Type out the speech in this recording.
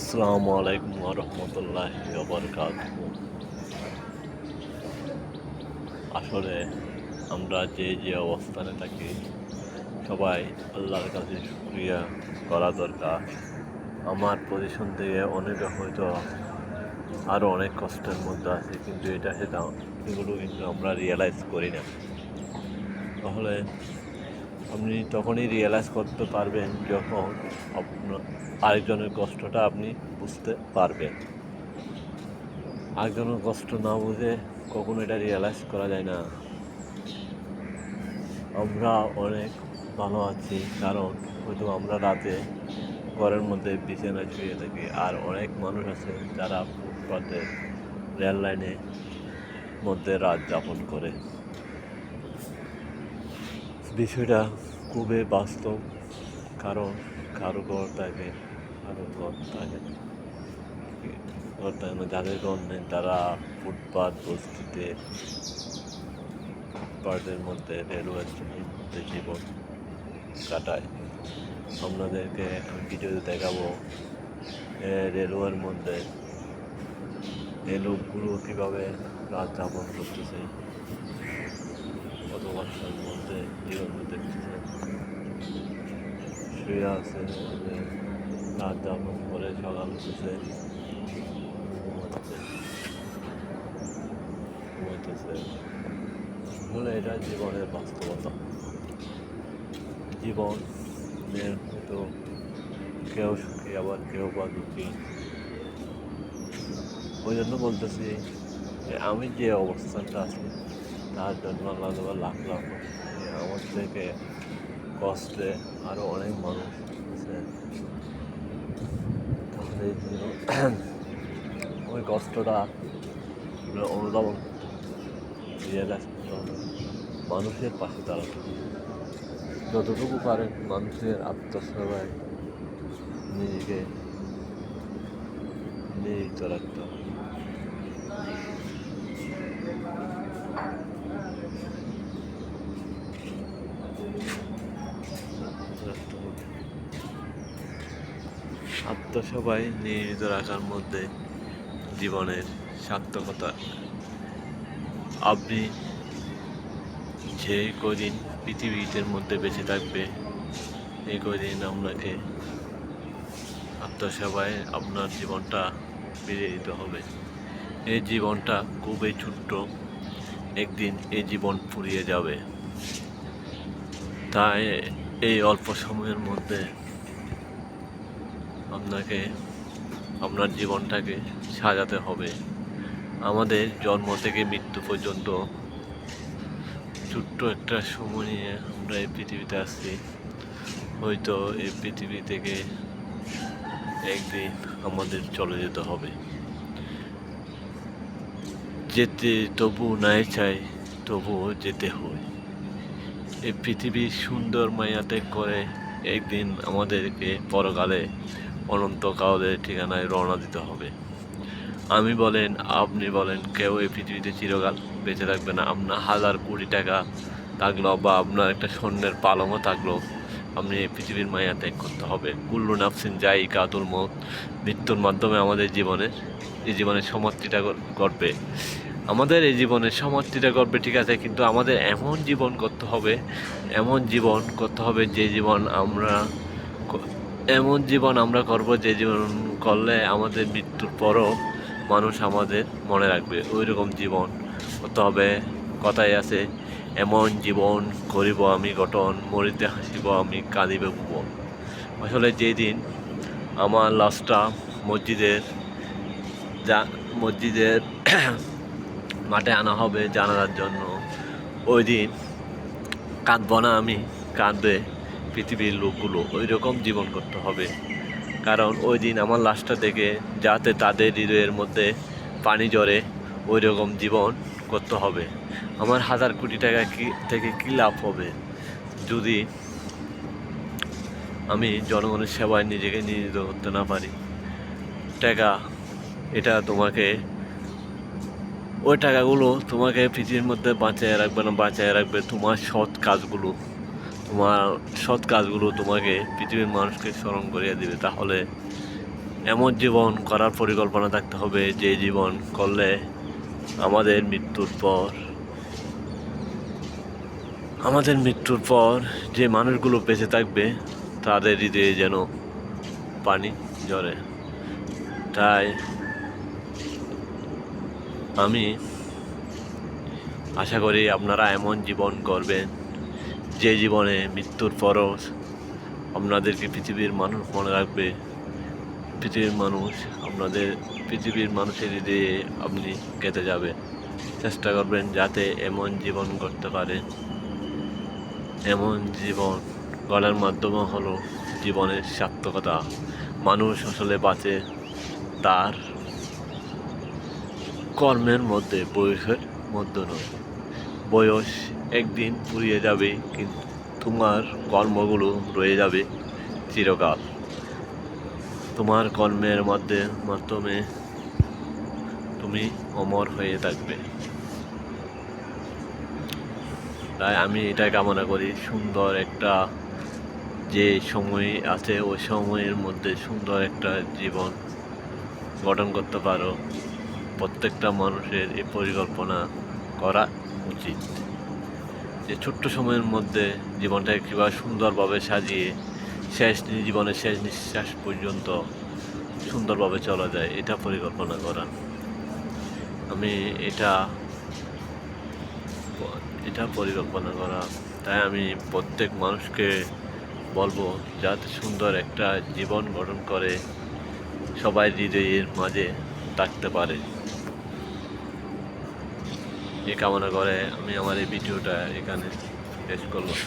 আসসালামু আলাইকুম ওয়া রাহমাতুল্লাহি ওয়া বারাকাতুহু। আসলে আমরা যে অবস্থানে থাকি সবাই আল্লাহর কাছে শুকরিয়া করা দরকার। আমার পজিশন থেকে অনেকে হয়তো আরও অনেক কষ্টের মধ্যে আছে, কিন্তু এগুলো কিন্তু আমরা রিয়ালাইজ করি না। তাহলে আপনি তখনই রিয়ালাইজ করতে পারবেন যখন আপনার আরেকজনের কষ্টটা আপনি বুঝতে পারবেন। আরেকজনের কষ্ট না বুঝে কখনো এটা রিয়ালাইজ করা যায় না। আমরা অনেক ভালো আছি কারণ হয়তো আমরা রাতে ঘরের মধ্যে বিছানায় শুয়ে থাকি, আর অনেক মানুষ আছে যারা ফুটপাতে রেল লাইনের মধ্যে রাত যাপন করে। বিষয়টা খুবই বাস্তব, কারণ কারো ঘর থাকে, কারো ঘর থাকে না। ঘর থাকে না, যাদের ঘর নেই তারা ফুটপাত বস্তিতে ফুটপাতের মধ্যে রেলওয়ে স্টেশনের মধ্যে জীবন কাটায়। আপনাদেরকে আমি ভিডিওতে দেখাবো রেলওয়ের মধ্যে এই লোকগুলো কীভাবে রাত যাপন করতেছে, কত কষ্টের মধ্যে জীবন দেখতেছে, শুয়ে আছে, রাত যাপন করে সকাল উঠেছে, ঘুমাইতেছে। আসলে এটা জীবনের বাস্তবতা। জীবনের হয়তো কেউ সুখী আবার কেউ বা দুঃখী। ওই জন্য বলতেছি যে আমি যে অবস্থানটা আছি তার জন্য আল্লাহ লাখ লাখ আমার থেকে কষ্টে আরও অনেক মানুষ আছে। তাহলে ওই কষ্টটা অনুধাবন রিয়েলাইজ করতে হবে, মানুষের পাশে দাঁড়াতে হবে। যতটুকু পারেন মানুষের আত্মসেবায় নিজেকে নিয়োজিত রাখতে হবে। আত্মসেবায় নিয়োজিত রাখার মধ্যে জীবনের সার্থকতা। আপনি যে কদিন পৃথিবীর মধ্যে বেঁচে থাকবে এই কদিন আপনাকে আত্মসেবায় আপনার জীবনটা বেড়ে দিতে হবে। এই জীবনটা খুবই ছোট্ট, একদিন এই জীবন ফুরিয়ে যাবে। তাই এই অল্প সময়ের মধ্যে আপনাকে আপনার জীবনটাকে সাজাতে হবে। আমাদের জন্ম থেকে মৃত্যু পর্যন্ত ছোট্ট একটা সময় নিয়ে আমরা এই পৃথিবীতে আসছি। হয়তো এই পৃথিবী থেকে একদিন আমাদের চলে যেতে হবে। যেতে তবু নাই চাই, তবুও যেতে হয়। এই পৃথিবীর সুন্দর মায়া ত্যাগ করে একদিন আমাদেরকে পরকালে অনন্তকালের ঠিকানায় রওনা দিতে হবে। আমি বলেন, আপনি বলেন, কেউ এই পৃথিবীতে চিরকাল বেঁচে থাকবে না। আপনার 1000 কোটি টাকা থাকলো বা আপনার একটা স্বর্ণের পালংও থাকলো, আপনি এই পৃথিবীর মায়া ত্যাগ করতে হবে। কুল্লু নাফসিন যায়িকাতুল মউত। মৃত্যুর মাধ্যমে আমাদের এই জীবনের সমাপ্তিটা ঘটবে। আমাদের এই জীবনের সমাপ্তিটা ঘটবে, ঠিক আছে, কিন্তু আমাদের এমন জীবন করতে হবে, এমন জীবন আমরা করব যে জীবন করলে আমাদের মৃত্যুর পরও মানুষ আমাদের মনে রাখবে। ওই রকম জীবন করতে হবে। কথায় আছে, এমন জীবন করিব আমি গঠন, মরিতে হাসিব আমি কাঁদিবে ভুবন। আসলে যেদিন আমার লাশটা মসজিদের মাঠে আনা হবে জানাজার জন্য, ওই দিন কাঁদব না আমি, কাঁদবে পৃথিবীর লোকগুলো। ওই রকম জীবন করতে হবে, কারণ ওই দিন আমার লাশটা দেখে যাতে তাদের হৃদয়ের মধ্যে পানি ঝরে, ওই রকম জীবন করতে হবে। আমার 1000 কোটি টাকা থেকে কী লাভ হবে যদি আমি জনগণের সেবায় নিজেকে নিয়োজিত করতে না পারি? টাকা এটা ওই টাকাগুলো তোমাকে পৃথিবীর মধ্যে বাঁচিয়ে রাখবে তোমার সৎ কাজগুলো তোমাকে পৃথিবীর মানুষকে স্মরণ করিয়ে দিবে। তাহলে এমন জীবন করার পরিকল্পনা থাকতে হবে যে জীবন করলে আমাদের মৃত্যুর পর যে মানুষগুলো বেঁচে থাকবে তাদের হৃদয়ে যেন পানি ঝরে। তাই আমি আশা করি আপনারা এমন জীবন করবেন যে জীবনে মৃত্যুর পরও আপনাদেরকে পৃথিবীর মানুষ মনে রাখবে। পৃথিবীর মানুষের হৃদয়ে আপনি কেটে যাবে। চেষ্টা করবেন যাতে এমন জীবন গড়তে পারে। এমন জীবন গড়ার মাধ্যমে হলো জীবনের সার্থকতা। মানুষ আসলে বাঁচে তার কর্মের মধ্যে, বয়সের মধ্যে নয়। বয়স একদিন ফুরিয়ে যাবে, কিন্তু তোমার কর্মগুলো রয়ে যাবে চিরকাল। তোমার কর্মের মাধ্যমে তুমি অমর হয়ে থাকবে। তাই আমি এটা কামনা করি, সুন্দর একটা যে সময় আছে ওই সময়ের মধ্যে সুন্দর একটা জীবন গঠন করতে পারো। প্রত্যেকটা মানুষের এই পরিকল্পনা করা উচিত যে ছোট্ট সময়ের মধ্যে জীবনটাকে কীভাবে সুন্দরভাবে সাজিয়ে জীবনের শেষ নিঃশ্বাস পর্যন্ত সুন্দরভাবে চলা যায়, এটা পরিকল্পনা করা। আমি এটা পরিকল্পনা করা। তাই আমি প্রত্যেক মানুষকে বলবো যাতে সুন্দর একটা জীবন গঠন করে সবাই হৃদয়ের মাঝে থাকতে পারে। এই কামনা করে আমি আমার এই ভিডিওটা এখানে শেষ করলাম।